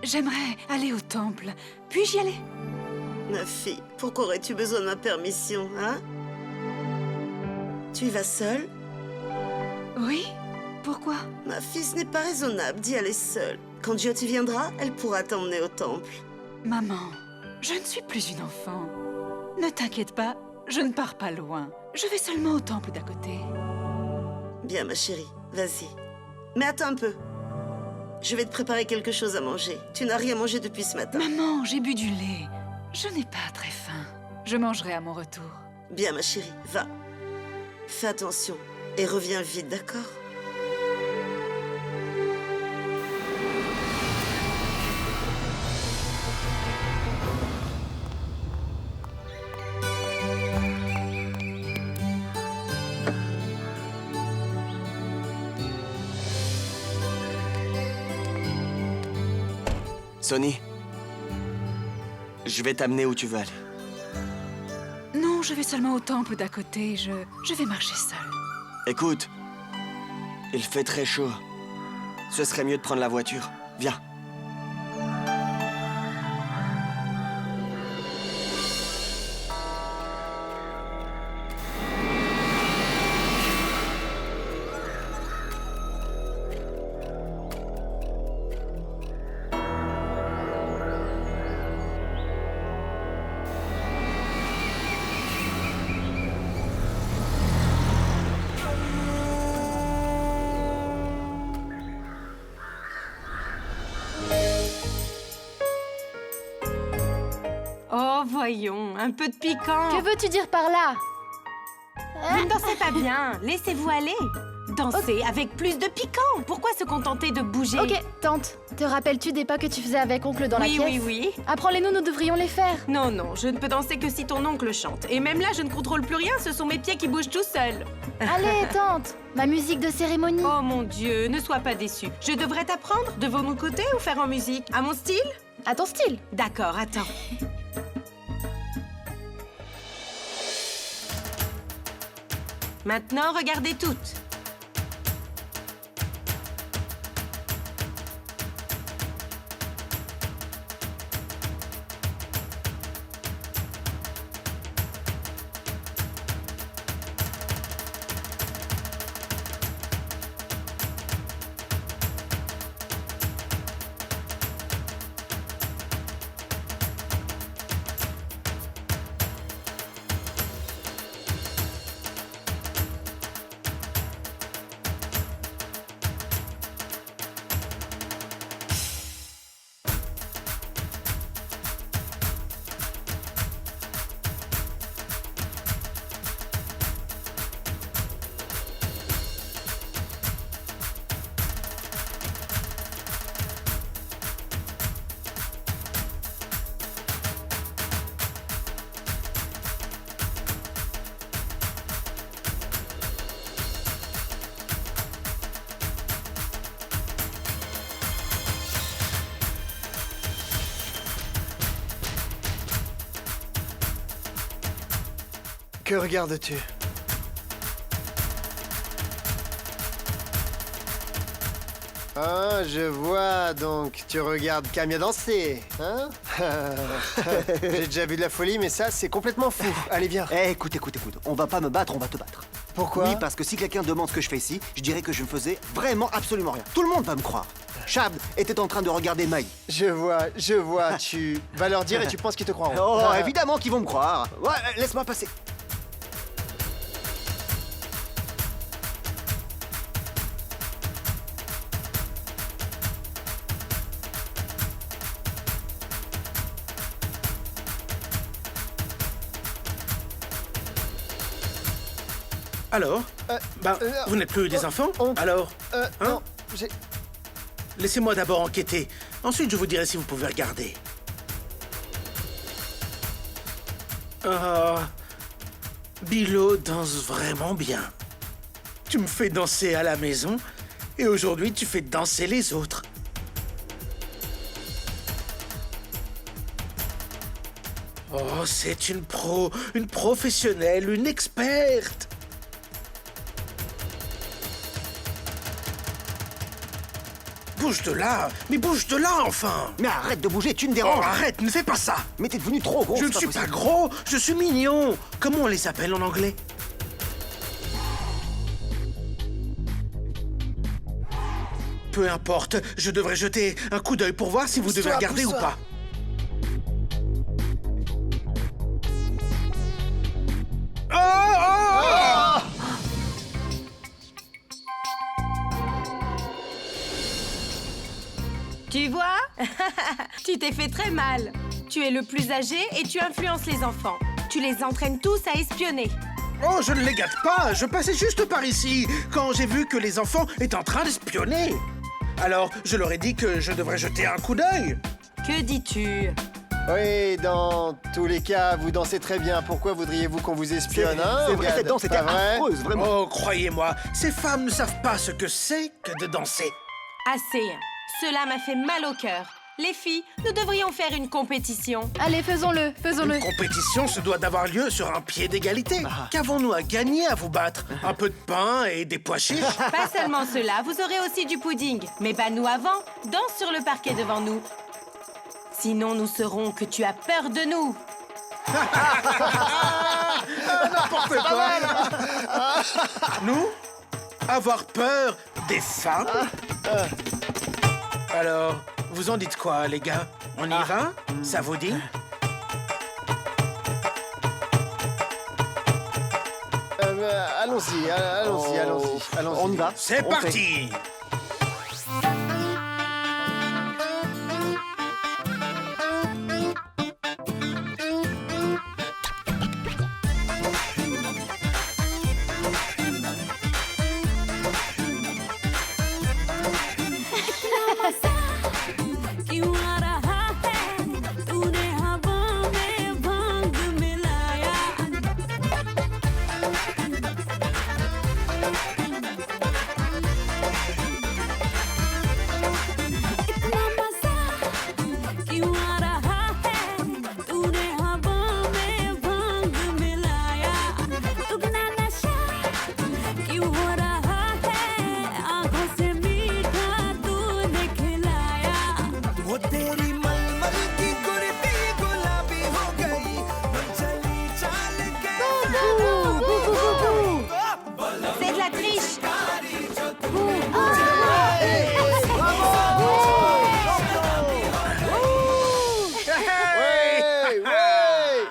j'aimerais aller au temple. Puis-je y aller? Ma fille, pourquoi aurais-tu besoin de ma permission, hein? Tu y vas seule? Oui? Pourquoi? Ma fille, ce n'est pas raisonnable d'y aller seule. Quand Jyoti viendra, elle pourra t'emmener au temple. Maman, je ne suis plus une enfant. Ne t'inquiète pas, je ne pars pas loin. Je vais seulement au temple d'à côté. Bien, ma chérie, vas-y. Mais attends un peu. Je vais te préparer quelque chose à manger. Tu n'as rien mangé depuis ce matin. Maman, j'ai bu du lait. Je n'ai pas très faim. Je mangerai à mon retour. Bien, ma chérie, va. Fais attention et reviens vite, d'accord? Sonny, je vais t'amener où tu veux aller. Non, je vais seulement au temple d'à côté. Je vais marcher seule. Écoute, il fait très chaud. Ce serait mieux de prendre la voiture. Viens. Oh, voyons, un peu de piquant. Que veux-tu dire par là? Vous ne dansez pas bien, laissez-vous aller. Dansez avec plus de piquant. Pourquoi se contenter de bouger? Ok, tante, te rappelles-tu des pas que tu faisais avec oncle dans la Oui, pièce? oui. Apprends-les-nous, nous devrions les faire. Non, non, je ne peux danser que si ton oncle chante. Et même là, je ne contrôle plus rien, ce sont mes pieds qui bougent tout seuls. Allez, tante, ma musique de cérémonie. Oh mon Dieu, ne sois pas déçu. Je devrais t'apprendre? Devons-nous côté ou faire en musique? À mon style? À ton style. D'accord, attends. Maintenant, regardez toutes. Que regardes-tu? Ah, je vois, donc tu regardes Camilla danser, hein? J'ai déjà vu de la folie, mais ça, c'est complètement fou. Allez, viens. Eh, écoute. On va pas me battre, on va te battre. Pourquoi? Oui, parce que si quelqu'un demande ce que je fais ici, je dirais que je ne faisais vraiment absolument rien. Tout le monde va me croire. Chab était en train de regarder Maï. Je vois, tu vas leur dire et tu penses qu'ils te croiront. Oh, évidemment qu'ils vont me croire. Ouais, laisse-moi passer. Alors vous n'êtes plus des enfants? Alors Non, j'ai... laissez-moi d'abord enquêter. Ensuite, je vous dirai si vous pouvez regarder. Ah, Bilo danse vraiment bien. Tu me fais danser à la maison et aujourd'hui, tu fais danser les autres. Oh, c'est une pro, une professionnelle, une experte. bouge de là. Mais bouge de là, enfin. Mais arrête de bouger, tu me Oh, déranges. arrête, ne fais pas ça. Mais t'es devenu trop gros. Je ne c'est suis pas possible. gros, je suis mignon. Comment on les appelle en anglais? Peu importe, je devrais jeter un coup d'œil pour voir si vous devez Pousse-toi, regarder ou pousse-toi. pas. Oh, oh Tu vois? Tu t'es fait très mal. Tu es le plus âgé et tu influences les enfants. Tu les entraînes tous à espionner. Oh, je ne les gâte pas, je passais juste par ici quand j'ai vu que les enfants étaient en train d'espionner. Alors, je leur ai dit que je devrais jeter un coup d'œil. Que dis-tu? Oui, dans tous les cas, vous dansez très bien. Pourquoi voudriez-vous qu'on vous espionne, hein, C'est vrai, Gad? cette danse était Pas vrai? affreuse, vraiment. Oh, croyez-moi, ces femmes ne savent pas ce que c'est que de danser. Assez. Cela m'a fait mal au cœur. Les filles, nous devrions faire une compétition. Allez, faisons-le, faisons-le. Une compétition se doit d'avoir lieu sur un pied d'égalité. Qu'avons-nous à gagner à vous battre? Un peu de pain et des pois chiches? Pas seulement cela, vous aurez aussi du pudding. Mais pas nous avant. Danse sur le parquet devant nous. Sinon, nous saurons que tu as peur de nous. N'importe quoi. Nous? Avoir peur des femmes? Alors, vous en dites quoi, les gars? On y va? Ça vous dit? Allons-y, allons-y, allons-y, allons-y. On y va. C'est On fait. parti! क्यों आ रहा है तूने हवा में भांग मिलाया इतना मजा क्यों आ रहा है तूने हवा में भांग मिलाया दुगना नशा क्यों हो रहा है आंखों से मीठा तूने खिलाया वो तेरी मलमल की कुर्ती गुलाबी हो गई चली चाल के C'est de la triche. Ouais, ouais.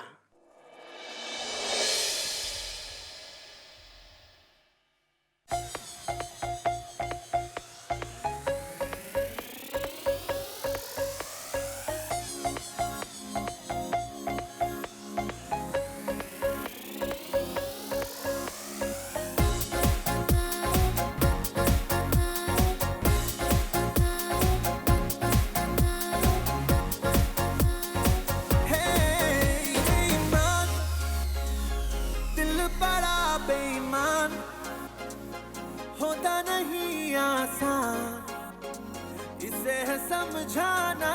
बेईमान दिल बड़ा बेईमान होता नहीं आसान इसे है समझाना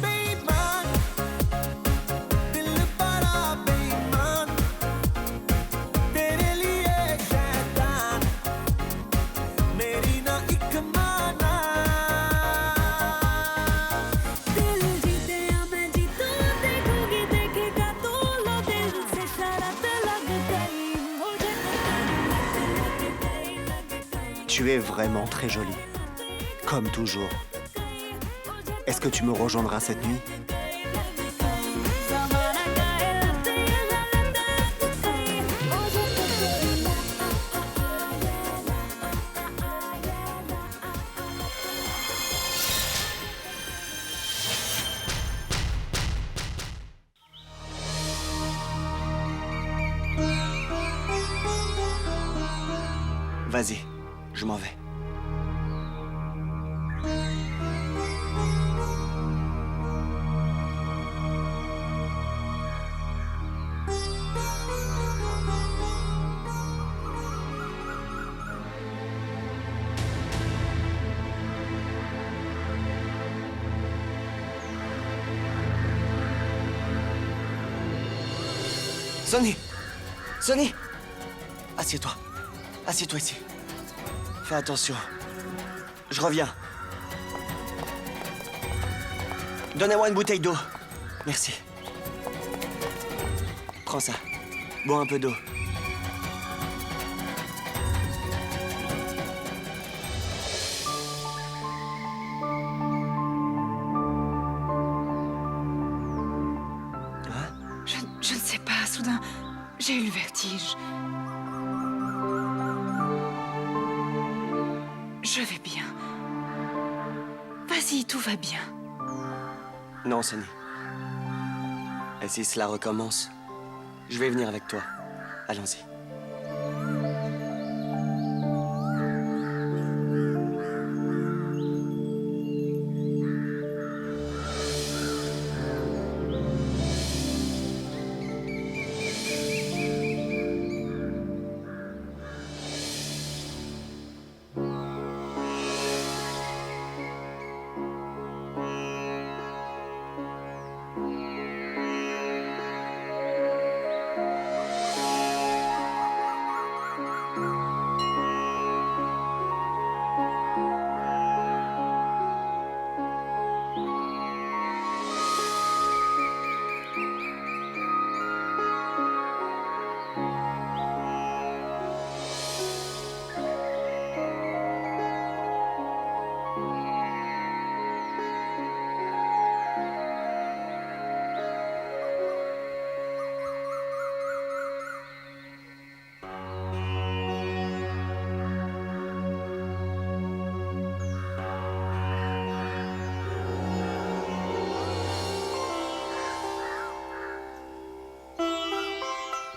बेईमान दिल बड़ा बेईमान तेरे लिए शैतान मेरी ना एक माना दिल जीते या मैं जीतूं देखूंगी देखेगा तू लो दिल से शरत लग गई मुझे लग गई Tu es vraiment très jolie. Comme toujours. Est-ce que tu me rejoindras cette nuit? ज़माना काहे लगते हैं Vas-y, je m'en vais. Sonny! Sonny! Assieds-toi. Assieds-toi ici. Fais attention. Je reviens. Donnez-moi une bouteille d'eau. Merci. Prends ça. Bois un peu d'eau. Je ne sais pas, soudain, j'ai eu le vertige. Je vais bien. Vas-y, tout va bien. Non, Sunny. Et si cela recommence, je vais venir avec toi. Allons-y.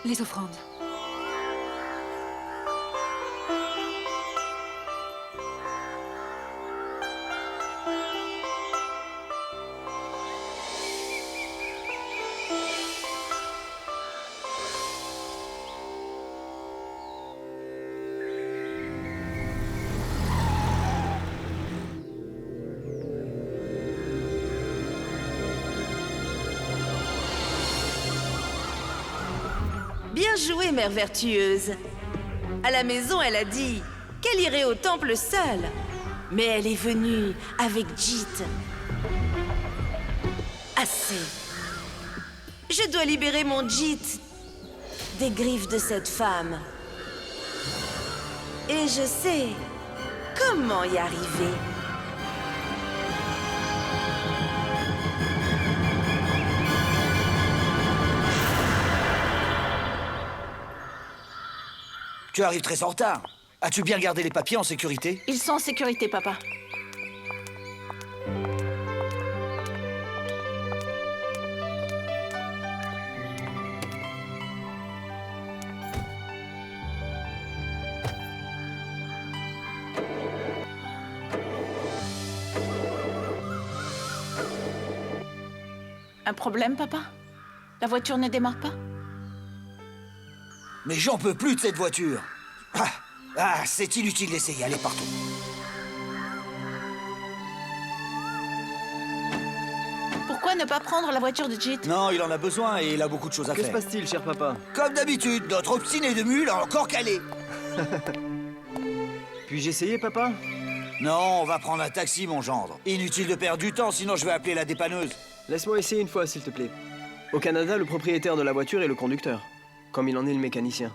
Les offrandes. Bien joué, mère vertueuse. À la maison, elle a dit qu'elle irait au temple seule. Mais elle est venue avec Jit. Assez. Je dois libérer mon Jit des griffes de cette femme. Et je sais comment y arriver. Tu arrives très en retard. As-tu bien gardé les papiers en sécurité? Ils sont en sécurité, papa. Un problème, papa? La voiture ne démarre pas? Mais j'en peux plus de cette voiture. C'est inutile d'essayer. Allez, partons. Pourquoi ne pas prendre la voiture de Jit? Non, il en a besoin et il a beaucoup de choses à faire. Que se passe-t-il, cher papa? Comme d'habitude, notre obstiné de mule a encore calé. Puis-je essayer, papa? Non, on va prendre un taxi, mon gendre. Inutile de perdre du temps, sinon je vais appeler la dépanneuse. Laisse-moi essayer une fois, s'il te plaît. Au Canada, le propriétaire de la voiture est le conducteur, comme il en est le mécanicien.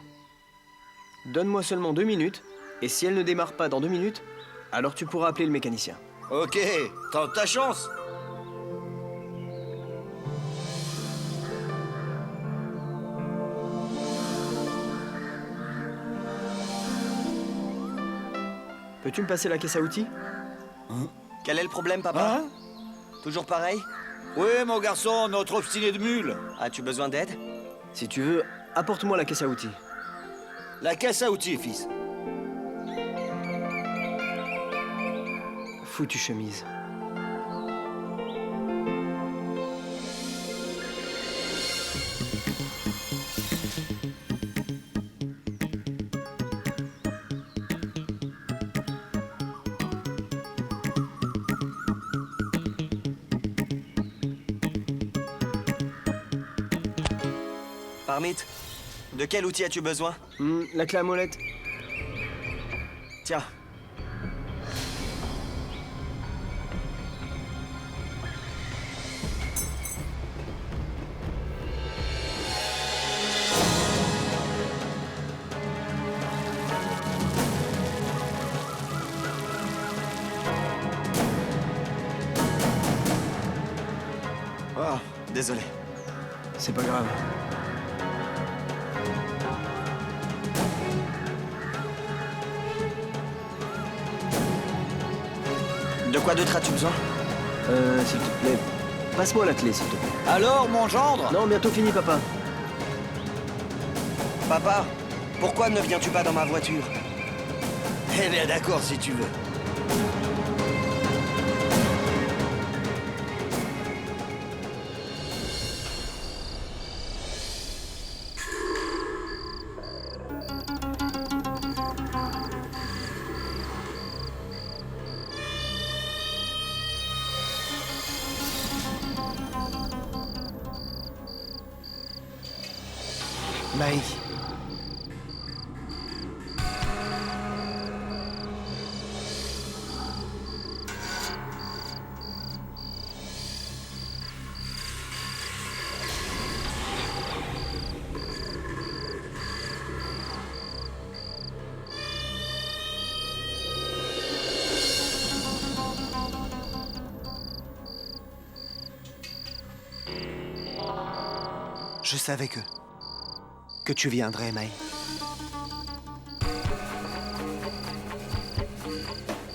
Donne-moi seulement 2 minutes, et si elle ne démarre pas dans 2 minutes, alors tu pourras appeler le mécanicien. Ok, tente ta chance. Peux-tu me passer la caisse à outils? Quel est le problème, papa? Hein? Toujours pareil? Oui, mon garçon, notre obstiné de mule. As-tu besoin d'aide? Si tu veux, apporte-moi la caisse à outils. La caisse à outils, fils. Foutue chemise. Parmit, de quel outil as-tu besoin? La clé à molette. Tiens. Oh, désolé. C'est pas grave. De quoi d'autre as-tu besoin? S'il te plaît, passe-moi la clé, s'il te plaît. Alors, mon gendre? Non, bientôt fini, papa. Papa, pourquoi ne viens-tu pas dans ma voiture? Eh bien, d'accord, si tu veux. Maï. Je savais que tu viendrais, Maï.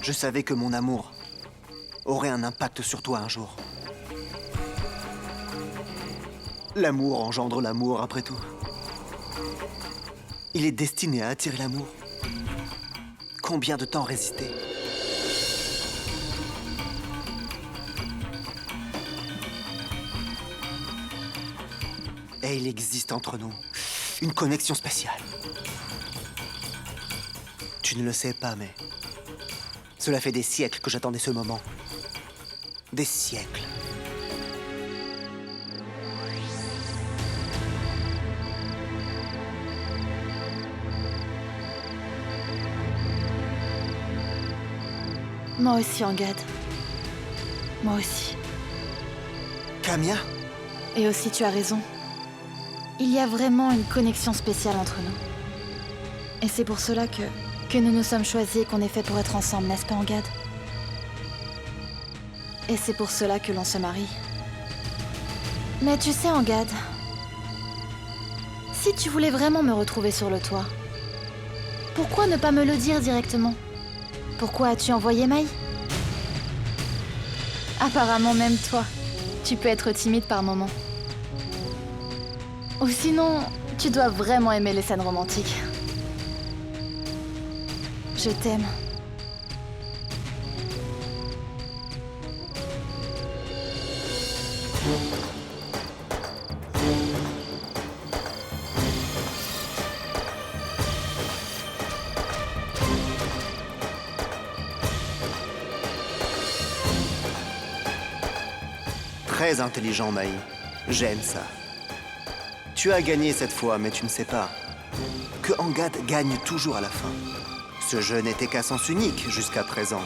Je savais que mon amour aurait un impact sur toi un jour. L'amour engendre l'amour, après tout. Il est destiné à attirer l'amour. Combien de temps résister? Et il existe entre nous une connexion spéciale. Tu ne le sais pas, mais cela fait des siècles que j'attendais ce moment. Des siècles. Moi aussi, Angad. Moi aussi. Kamia? Et aussi, tu as raison. Il y a vraiment une connexion spéciale entre nous. Et c'est pour cela que nous nous sommes choisis et qu'on est fait pour être ensemble, n'est-ce pas, Angad? Et c'est pour cela que l'on se marie. Mais tu sais, Angad, si tu voulais vraiment me retrouver sur le toit, pourquoi ne pas me le dire directement? Pourquoi as-tu envoyé Maï? Apparemment, même toi, tu peux être timide par moments. Ou sinon, tu dois vraiment aimer les scènes romantiques. Je t'aime. Très intelligent, Maï. J'aime ça. Tu as gagné cette fois, mais tu ne sais pas que Angad gagne toujours à la fin. Ce jeu n'était qu'à sens unique jusqu'à présent.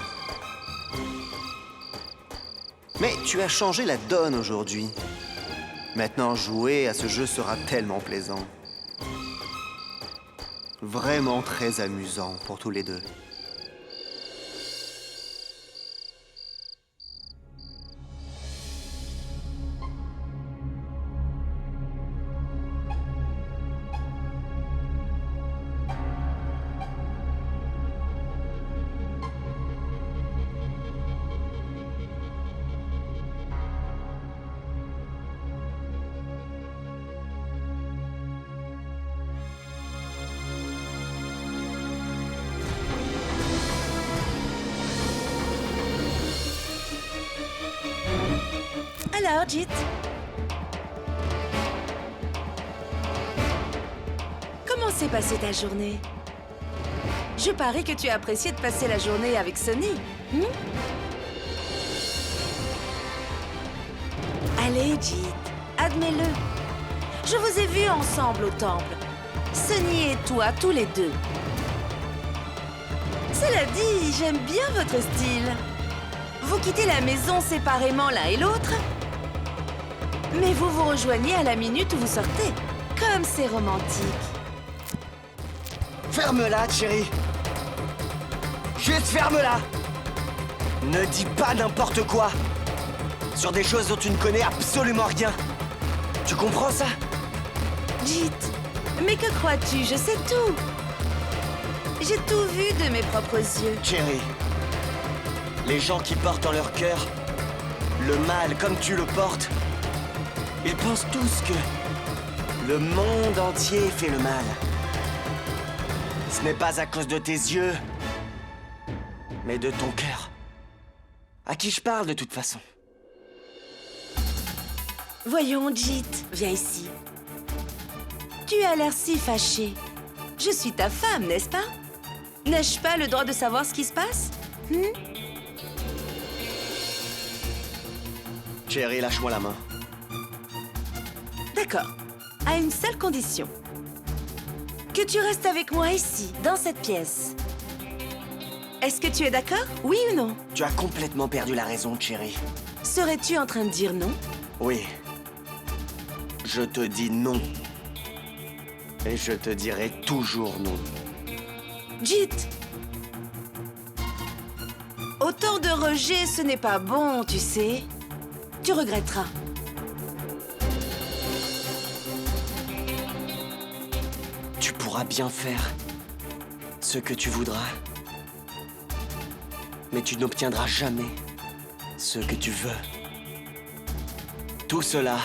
Mais tu as changé la donne aujourd'hui. Maintenant, jouer à ce jeu sera tellement plaisant. Vraiment très amusant pour tous les deux. Alors, Jit, comment s'est passée ta journée? Je parie que tu as apprécié de passer la journée avec Sonny. Allez, Jit, admets-le. Je vous ai vus ensemble au temple. Sonny et toi, tous les deux. Cela dit, j'aime bien votre style. Vous quittez la maison séparément l'un et l'autre, mais vous vous rejoignez à la minute où vous sortez. Comme c'est romantique. Ferme-la, chérie. Juste ferme-la. Ne dis pas n'importe quoi. sur des choses dont tu ne connais absolument rien. Tu comprends ça? Jit, mais que crois-tu? Je sais tout. J'ai tout vu de mes propres yeux. Cherry, les gens qui portent en leur cœur le mal comme tu le portes, ils pensent tous que le monde entier fait le mal. Ce n'est pas à cause de tes yeux, mais de ton cœur. À qui je parle de toute façon? Voyons, Jit, viens ici. Tu as l'air si fâché. Je suis ta femme, n'est-ce pas? N'ai-je pas le droit de savoir ce qui se passe? Cherry, lâche-moi la main. D'accord. À une seule condition. Que tu restes avec moi ici, dans cette pièce. Est-ce que tu es d'accord? Oui ou non? Tu as complètement perdu la raison, Cherry. Serais-tu en train de dire non? Oui. Je te dis non. Et je te dirai toujours non. Jit! Autant de rejet, ce n'est pas bon, tu sais. Tu regretteras. Tu pourras bien faire ce que tu voudras. Mais tu n'obtiendras jamais ce que tu veux. Tout cela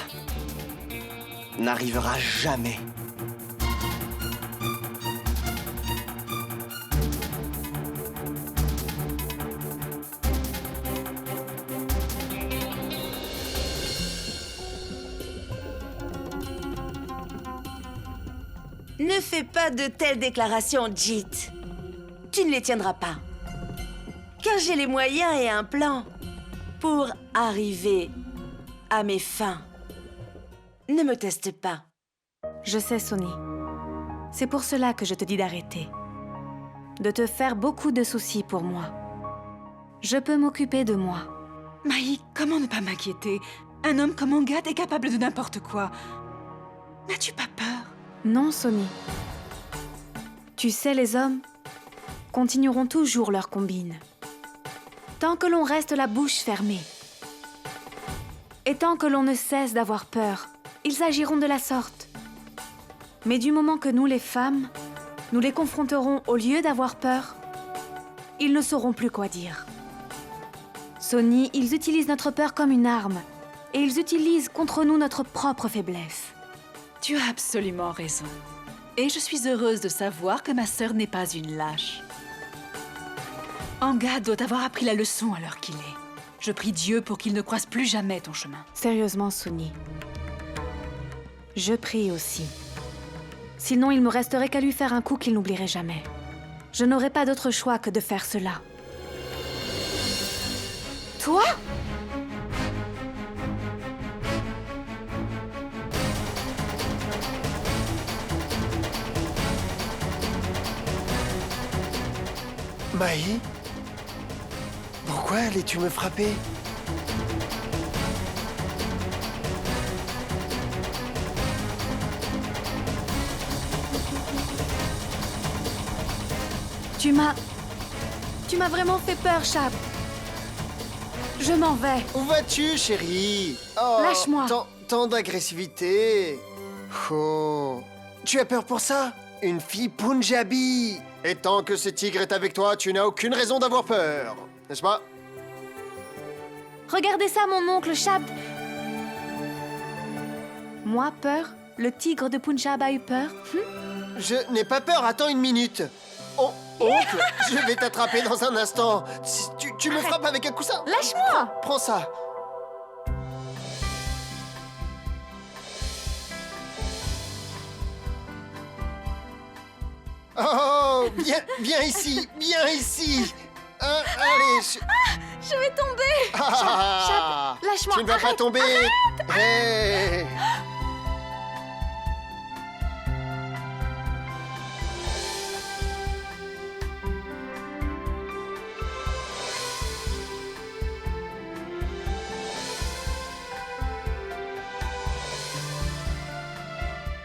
n'arrivera jamais. Ne fais pas de telles déclarations, Jit. Tu ne les tiendras pas. Car j'ai les moyens et un plan pour arriver à mes fins. Ne me teste pas. Je sais, Sonny. C'est pour cela que je te dis d'arrêter. De te faire beaucoup de soucis pour moi. Je peux m'occuper de moi. Maï, comment ne pas m'inquiéter? Un homme comme Angad est capable de n'importe quoi. N'as-tu pas peur? Non, Sonny. Tu sais, les hommes continueront toujours leur combine. Tant que l'on reste la bouche fermée. Et tant que l'on ne cesse d'avoir peur, ils agiront de la sorte. Mais du moment que nous, les femmes, nous les confronterons au lieu d'avoir peur, ils ne sauront plus quoi dire. Sonny, ils utilisent notre peur comme une arme. Et ils utilisent contre nous notre propre faiblesse. Tu as absolument raison. Et je suis heureuse de savoir que ma sœur n'est pas une lâche. Angad doit avoir appris la leçon à l'heure qu'il est. Je prie Dieu pour qu'il ne croise plus jamais ton chemin. Sérieusement, Sonny. Je prie aussi. Sinon, il me resterait qu'à lui faire un coup qu'il n'oublierait jamais. Je n'aurais pas d'autre choix que de faire cela. Toi ? Maï? Pourquoi allais-tu me frapper? Tu m'as vraiment fait peur, Chap. Je m'en vais. Où vas-tu, chérie? Oh, Lâche-moi. Tant d'agressivité. Oh. Tu as peur pour ça? Une fille Punjabi. Et tant que ce tigre est avec toi, tu n'as aucune raison d'avoir peur. N'est-ce pas? Regardez ça, mon oncle Chap. Moi, peur? Le tigre de Punjab a eu peur? Je n'ai pas peur, attends une minute. Oh, oncle, je vais t'attraper dans un instant. Tu me frappes avec un coussin. Lâche-moi! Prends ça. Oh, viens ici, viens ici. Allez, Je vais tomber! Ah, Chap, lâche-moi! tu ne vas pas tomber. Hey.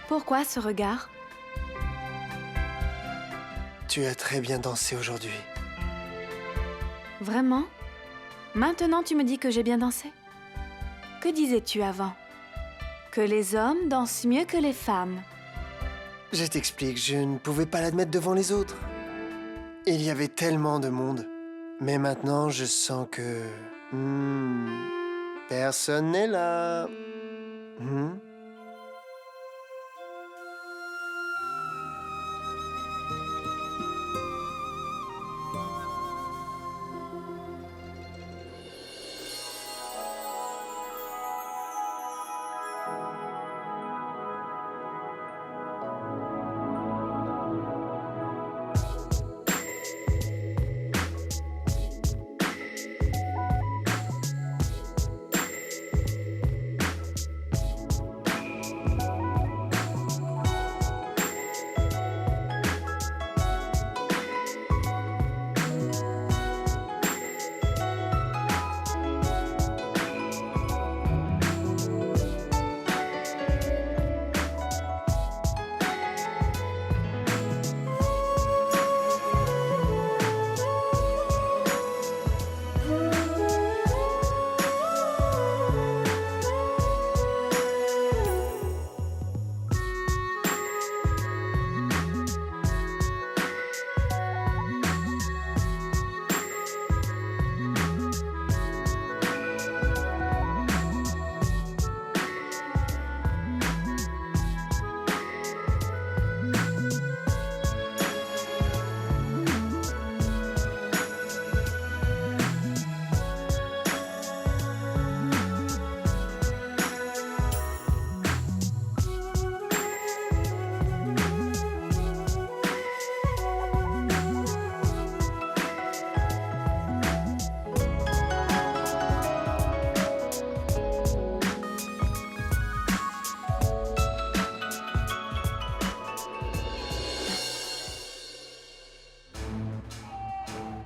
Pourquoi ce regard? Tu as très bien dansé aujourd'hui. Vraiment? Maintenant, tu me dis que j'ai bien dansé? Que disais-tu avant? Que les hommes dansent mieux que les femmes. Je t'explique, je ne pouvais pas l'admettre devant les autres. Il y avait tellement de monde. Mais maintenant, je sens que... personne n'est là.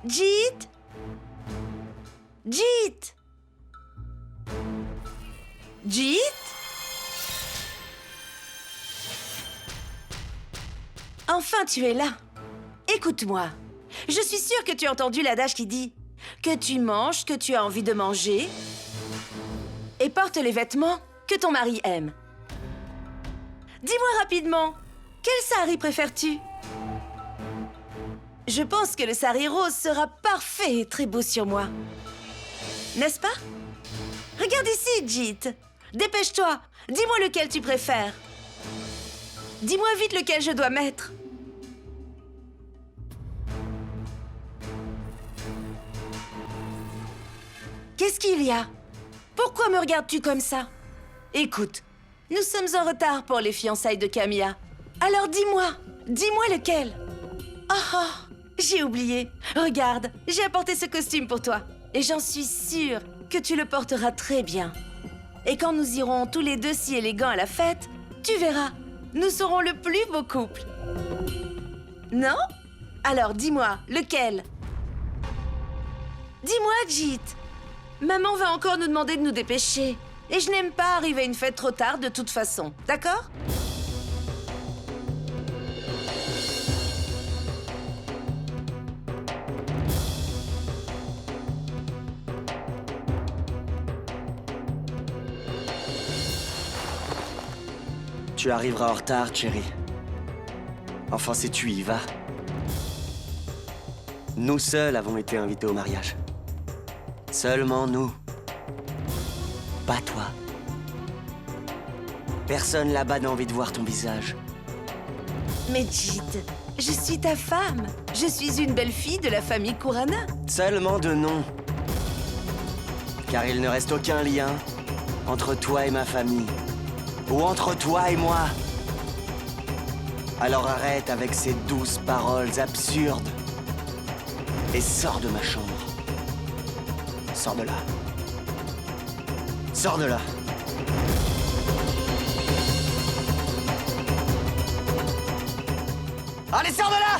Jeet! Jeet! Jeet? Enfin, tu es là. Écoute-moi. Je suis sûre que tu as entendu l'adage qui dit que tu manges ce que tu as envie de manger et porte les vêtements que ton mari aime. Dis-moi rapidement, quel sari préfères-tu? Je pense que le sari rose sera parfait et très beau sur moi. N'est-ce pas? Regarde ici, Jeet. Dépêche-toi. Dis-moi lequel tu préfères. Dis-moi vite lequel je dois mettre. Qu'est-ce qu'il y a? Pourquoi me regardes-tu comme ça? Écoute, nous sommes en retard pour les fiançailles de Camilla. Alors dis-moi lequel. Oh, j'ai oublié. Regarde, j'ai apporté ce costume pour toi. Et j'en suis sûre que tu le porteras très bien. Et quand nous irons tous les deux si élégants à la fête, tu verras, nous serons le plus beau couple. Non? Alors dis-moi, lequel? Dis-moi, Jeet. Maman va encore nous demander de nous dépêcher. Et je n'aime pas arriver à une fête trop tard de toute façon, d'accord? Tu arriveras en retard, Cherry. Enfin, si tu y vas. Nous seuls avons été invités au mariage. Seulement nous. Pas toi. Personne là-bas n'a envie de voir ton visage. Mais Jeet, je suis ta femme. Je suis une belle fille de la famille Kurana. Seulement de nom. Car il ne reste aucun lien entre toi et ma famille. Ou entre toi et moi. Alors arrête avec ces douces paroles absurdes. Et sors de ma chambre. Sors de là. Sors de là. Allez, sors de là!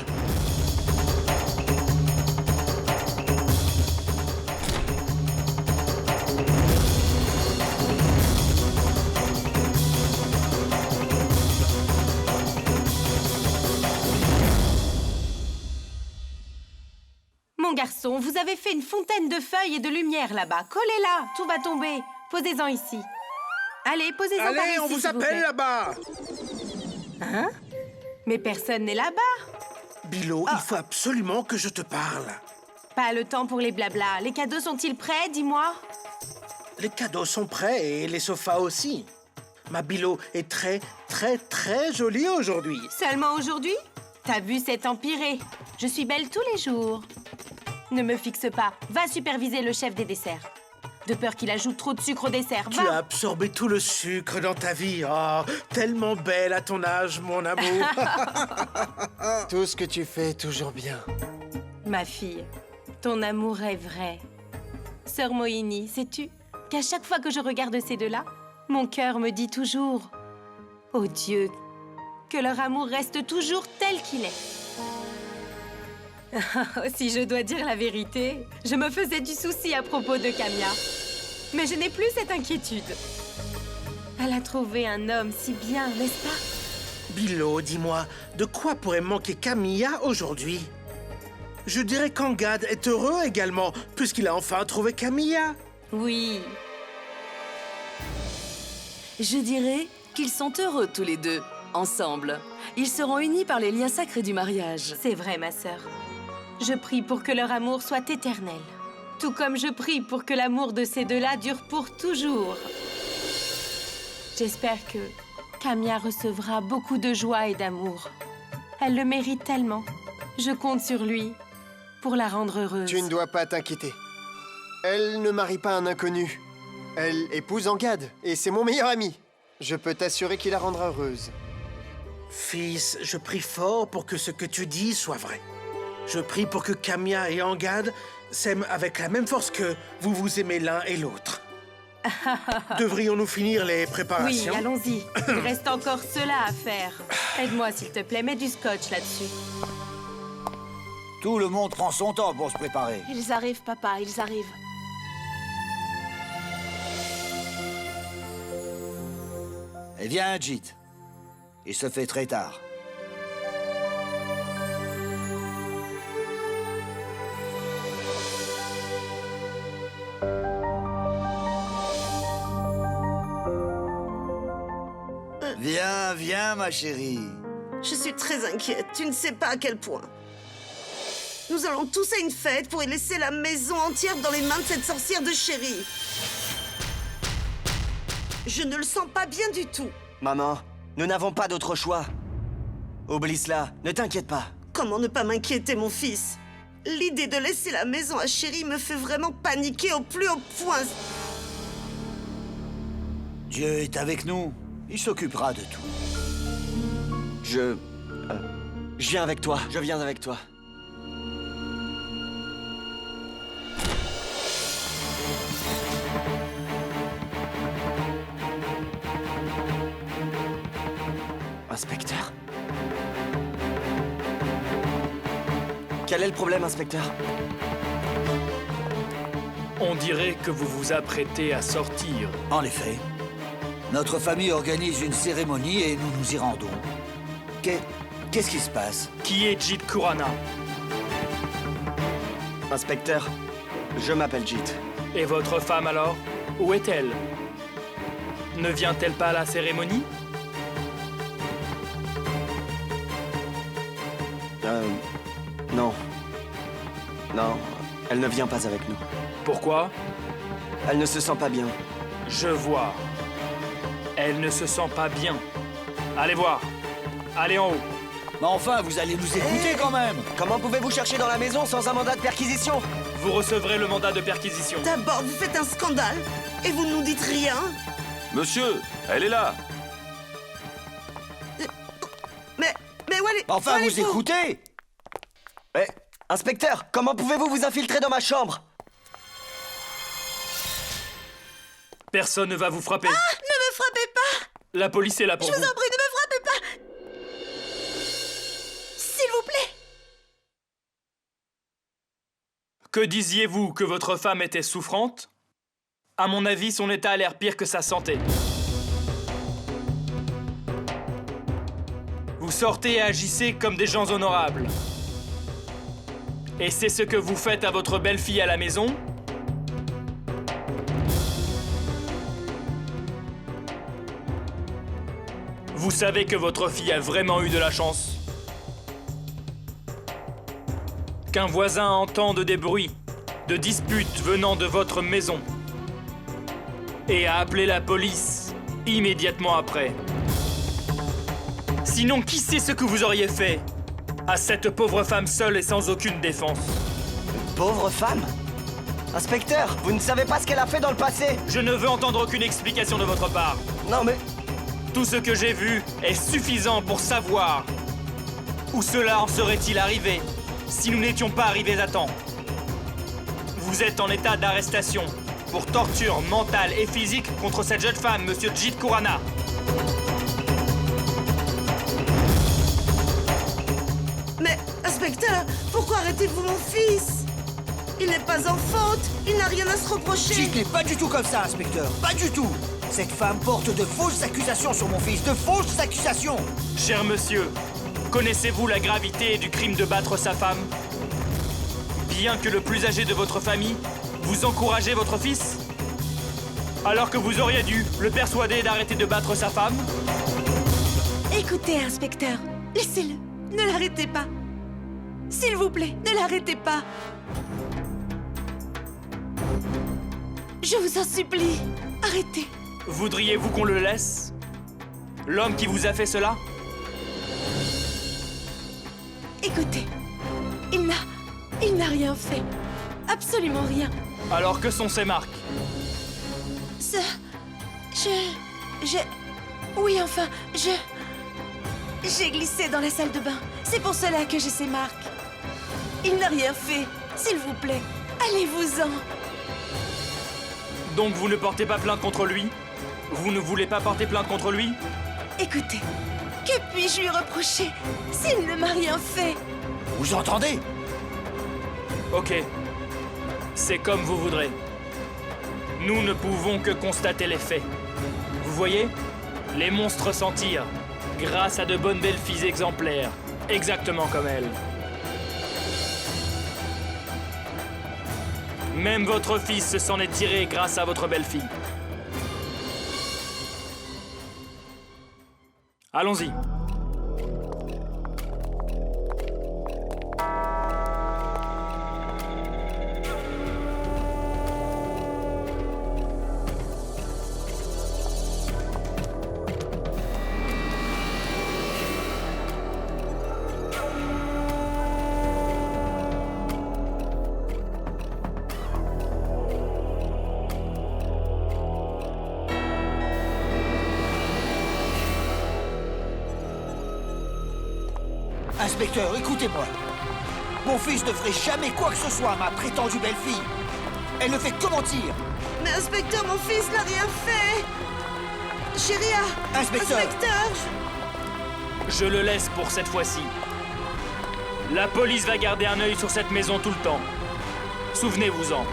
Mon garçon, vous avez fait une fontaine de feuilles et de lumière là-bas. Collez-la, tout va tomber. Posez-en ici. Allez, posez-en par ici, Allez, on vous s'il appelle plaît. là-bas. Hein? Mais personne n'est là-bas. Bilo, il faut absolument que je te parle. Pas le temps pour les blablas. Les cadeaux sont-ils prêts, dis-moi? Les cadeaux sont prêts et les sofas aussi. Ma Bilo est très, très, très jolie aujourd'hui. Seulement aujourd'hui? Ta vue s'est empirée. Je suis belle tous les jours. Ne me fixe pas. Va superviser le chef des desserts. De peur qu'il ajoute trop de sucre au dessert. Tu as Va! absorbé tout le sucre dans ta vie. Oh, tellement belle à ton âge, mon amour. Tout ce que tu fais est toujours bien. Ma fille, ton amour est vrai. Sœur Moini, sais-tu qu'à chaque fois que je regarde ces deux-là, mon cœur me dit toujours « Oh Dieu, que leur amour reste toujours tel qu'il est. » Si je dois dire la vérité, je me faisais du souci à propos de Camilla. Mais je n'ai plus cette inquiétude. Elle a trouvé un homme si bien, n'est-ce pas? Bilo, dis-moi, de quoi pourrait manquer Camilla aujourd'hui? Je dirais qu'Angad est heureux également, puisqu'il a enfin trouvé Camilla. Oui. Je dirais qu'ils sont heureux tous les deux, ensemble. Ils seront unis par les liens sacrés du mariage. C'est vrai, ma sœur. Je prie pour que leur amour soit éternel. Tout comme je prie pour que l'amour de ces deux-là dure pour toujours. J'espère que Camilla recevra beaucoup de joie et d'amour. Elle le mérite tellement. Je compte sur lui pour la rendre heureuse. Tu ne dois pas t'inquiéter. Elle ne marie pas un inconnu. Elle épouse Angad, et c'est mon meilleur ami. Je peux t'assurer qu'il la rendra heureuse. Fils, je prie fort pour que ce que tu dis soit vrai. Je prie pour que Camilla et Angad s'aiment avec la même force que vous vous aimez l'un et l'autre. Devrions-nous finir les Oui, préparations? allons-y. Il reste encore cela à faire. Aide-moi, s'il te plaît. Mets du scotch là-dessus. Tout le monde prend son temps pour se préparer. Ils arrivent, papa, ils arrivent. Eh bien, Jit. Il se fait très tard. Viens, viens, ma chérie. Je suis très inquiète. Tu ne sais pas à quel point. Nous allons tous à une fête pour y laisser la maison entière dans les mains de cette sorcière de chérie. Je ne le sens pas bien du tout. Maman, nous n'avons pas d'autre choix. Oublie cela, ne t'inquiète pas. Comment ne pas m'inquiéter, mon fils? L'idée de laisser la maison à chérie me fait vraiment paniquer au plus haut point. Dieu est avec nous. Il s'occupera de tout. Je viens avec toi, je viens avec toi. Inspecteur? Quel est le problème, inspecteur? On dirait que vous vous apprêtez à sortir. En effet. Notre famille organise une cérémonie et nous nous y rendons. Qu'est-ce qui se passe? Qui est Jit Kurana? Inspecteur, je m'appelle Jit. Et votre femme alors? Où est-elle? Ne vient-elle pas à la cérémonie? Non. Non, elle ne vient pas avec nous. Pourquoi? Elle ne se sent pas bien. Je vois. Elle ne se sent pas bien. Allez voir. Allez en haut. Mais enfin, vous allez nous écouter quand même. Comment pouvez-vous chercher dans la maison sans un mandat de perquisition? Vous recevrez le mandat de perquisition. D'abord, vous faites un scandale et vous ne nous dites rien. Monsieur, elle est là. Mais où allez... Enfin, où vous allez-vous? écoutez? Eh, inspecteur, comment pouvez-vous vous infiltrer dans ma chambre? Personne ne va vous frapper. Ah, ne me frappez pas! La police est là pour Je vous. vous en prie, ne me frappez pas! S'il vous plaît! Que disiez-vous que votre femme était souffrante? À mon avis, son état a l'air pire que sa santé. Vous sortez et agissez comme des gens honorables. Et c'est ce que vous faites à votre belle-fille à la maison? Vous savez que votre fille a vraiment eu de la chance? Qu'un voisin entende des bruits, de disputes venant de votre maison et a appelé la police immédiatement après. Sinon, qui sait ce que vous auriez fait à cette pauvre femme seule et sans aucune défense? Pauvre femme? Inspecteur, vous ne savez pas ce qu'elle a fait dans le passé? Je ne veux entendre aucune explication de votre part. Non mais... Tout ce que j'ai vu est suffisant pour savoir où cela en serait-il arrivé si nous n'étions pas arrivés à temps. Vous êtes en état d'arrestation pour torture mentale et physique contre cette jeune femme, Monsieur Jit Kurana. Mais, inspecteur, pourquoi arrêtez-vous mon fils? Il n'est pas en faute, il n'a rien à se reprocher. Jit n'est pas du tout comme ça, inspecteur. Pas du tout. Cette femme porte de fausses accusations sur mon fils. De fausses accusations. Cher monsieur, connaissez-vous la gravité du crime de battre sa femme? Bien que le plus âgé de votre famille, vous encouragez votre fils? Alors que vous auriez dû le persuader d'arrêter de battre sa femme? Écoutez, inspecteur, laissez-le. Ne l'arrêtez pas. S'il vous plaît, ne l'arrêtez pas. Je vous en supplie, arrêtez. Voudriez-vous qu'on le laisse? L'homme qui vous a fait cela? Écoutez, il n'a rien fait. Absolument rien. Alors que sont ces marques? Oui, enfin, j'ai glissé dans la salle de bain. C'est pour cela que j'ai ces marques. Il n'a rien fait. S'il vous plaît, allez-vous-en. Donc vous ne portez pas plainte contre lui? Vous ne voulez pas porter plainte contre lui? Écoutez, que puis-je lui reprocher s'il ne m'a rien fait? Vous entendez? Ok. C'est comme vous voudrez. Nous ne pouvons que constater les faits. Vous voyez? Les monstres s'en tirent, grâce à de bonnes belles filles exemplaires, exactement comme elle. Même votre fils s'en est tiré grâce à votre belle-fille. Allons-y. Inspecteur, écoutez-moi. Mon fils ne ferait jamais quoi que ce soit à ma prétendue belle-fille. Elle ne fait que mentir. Mais inspecteur, mon fils n'a rien fait. Chéria! Inspecteur! Je le laisse pour cette fois-ci. La police va garder un œil sur cette maison tout le temps. Souvenez-vous-en.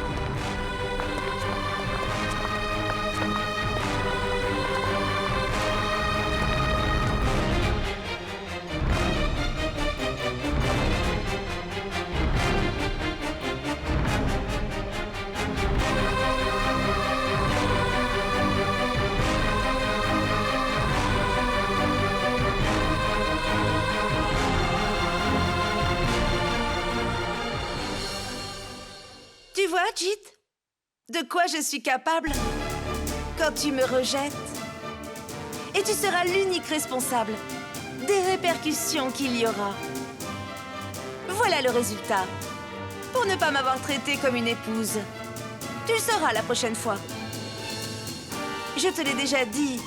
Tu vois, Jit? De quoi je suis capable quand tu me rejettes? Et tu seras l'unique responsable des répercussions qu'il y aura. Voilà le résultat. Pour ne pas m'avoir traitée comme une épouse. Tu le sauras la prochaine fois. Je te l'ai déjà dit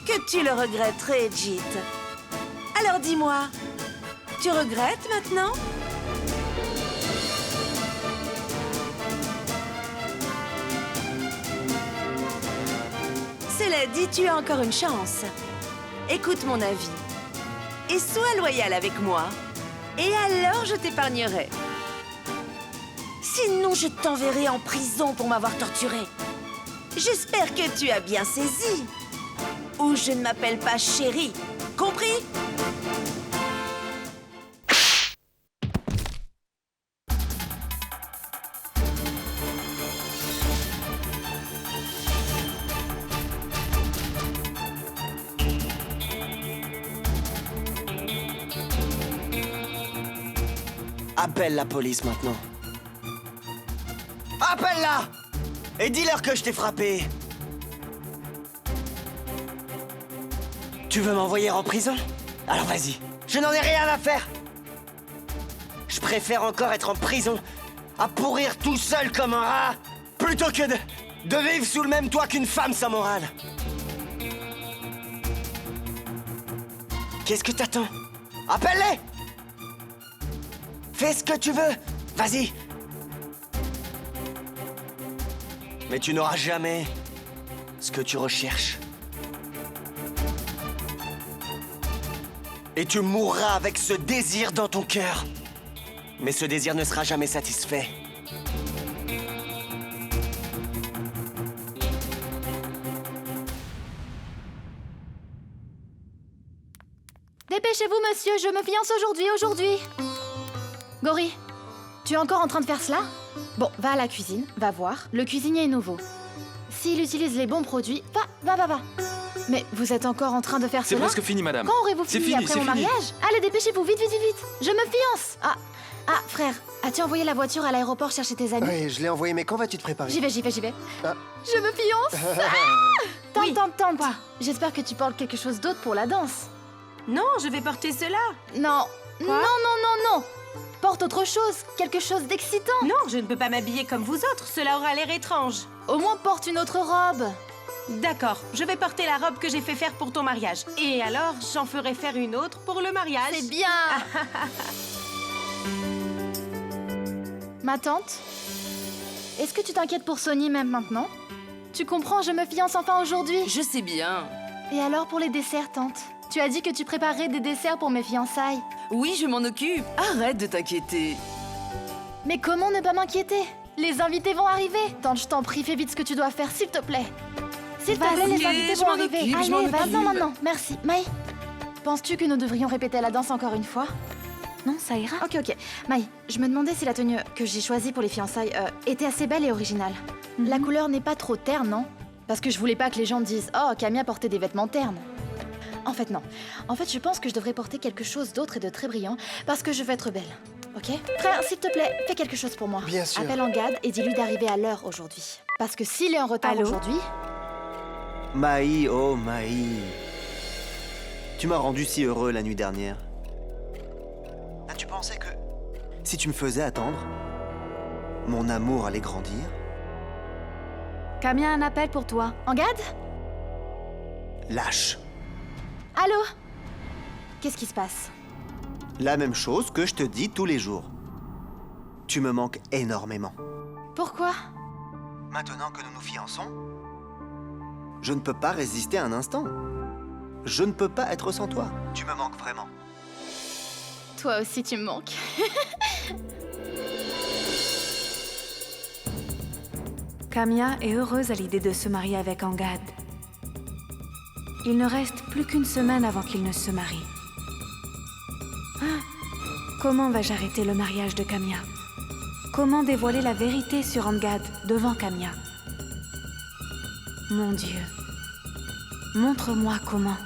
que tu le regretterais, Jit. Alors dis-moi, tu regrettes maintenant? Cela dit, tu as encore une chance. Écoute mon avis. Et sois loyal avec moi. Et alors je t'épargnerai. Sinon, je t'enverrai en prison pour m'avoir torturé. J'espère que tu as bien saisi. Ou je ne m'appelle pas chérie. Compris? Appelle la police maintenant. Appelle-la! Et dis-leur que je t'ai frappé. Tu veux m'envoyer en prison? Alors vas-y, je n'en ai rien à faire. Je préfère encore être en prison à pourrir tout seul comme un rat, plutôt que de vivre sous le même toit qu'une femme sans morale. Qu'est-ce que t'attends? Appelle-les! Fais ce que tu veux, vas-y. Mais tu n'auras jamais ce que tu recherches. Et tu mourras avec ce désir dans ton cœur. Mais ce désir ne sera jamais satisfait. Dépêchez-vous, monsieur, je me fiance aujourd'hui. Gori, tu es encore en train de faire cela? Bon, va à la cuisine, va voir. Le cuisinier est nouveau. S'il utilise les bons produits, va. Mais vous êtes encore en train de faire C'est cela? presque fini, madame. Quand aurez-vous C'est fini fini, après c'est mon fini. mariage? Allez, dépêchez-vous, vite. Je me fiance. Ah, frère, as-tu envoyé la voiture à l'aéroport chercher tes amis? Oui, je l'ai envoyé, mais quand vas-tu te préparer? J'y vais. Ah. Je me fiance. Tente. J'espère que tu portes quelque chose d'autre pour la danse. Non, je vais porter cela. Non. Quoi? Non. Porte autre chose, quelque chose d'excitant. Non, je ne peux pas m'habiller comme vous autres, cela aura l'air étrange. Au moins porte une autre robe. D'accord, je vais porter la robe que j'ai fait faire pour ton mariage. Et alors, j'en ferai faire une autre pour le mariage. C'est bien. Ma tante, est-ce que tu t'inquiètes pour Sonny même maintenant? Tu comprends, je me fiance enfin aujourd'hui. Je sais bien. Et alors pour les desserts, tante? Tu as dit que tu préparerais des desserts pour mes fiançailles. Oui, je m'en occupe. Arrête de t'inquiéter. Mais comment ne pas m'inquiéter? Les invités vont arriver. Tante, je t'en prie, fais vite ce que tu dois faire, s'il te plaît. S'il te plaît, les invités vont arriver. Allez, maintenant. Merci. Maï, penses-tu que nous devrions répéter la danse encore une fois? Non, ça ira. Ok. Maï, je me demandais si la tenue que j'ai choisie pour les fiançailles était assez belle et originale. La couleur n'est pas trop terne, non? Parce que je voulais pas que les gens disent « Oh, Camilla portait des vêtements ternes ». En fait, non. En fait, je pense que je devrais porter quelque chose d'autre et de très brillant parce que je veux être belle. Ok? Frère, s'il te plaît, fais quelque chose pour moi. Bien sûr. Appelle Angad et dis-lui d'arriver à l'heure aujourd'hui. Parce que s'il est en retard aujourd'hui... Maï, oh Maï. Tu m'as rendu si heureux la nuit dernière. As-tu pensé que si tu me faisais attendre, mon amour allait grandir? Camilla a un appel pour toi. Angad? Lâche. Allô? Qu'est-ce qui se passe? La même chose que je te dis tous les jours. Tu me manques énormément. Pourquoi? Maintenant que nous nous fiançons, je ne peux pas résister un instant. Je ne peux pas être sans toi. Tu me manques vraiment. Toi aussi, tu me manques. Camilla est heureuse à l'idée de se marier avec Angad. Il ne reste plus qu'une semaine avant qu'il ne se marie. Comment vais-je arrêter le mariage de Camilla? Comment dévoiler la vérité sur Angad devant Camilla? Mon Dieu, montre-moi comment.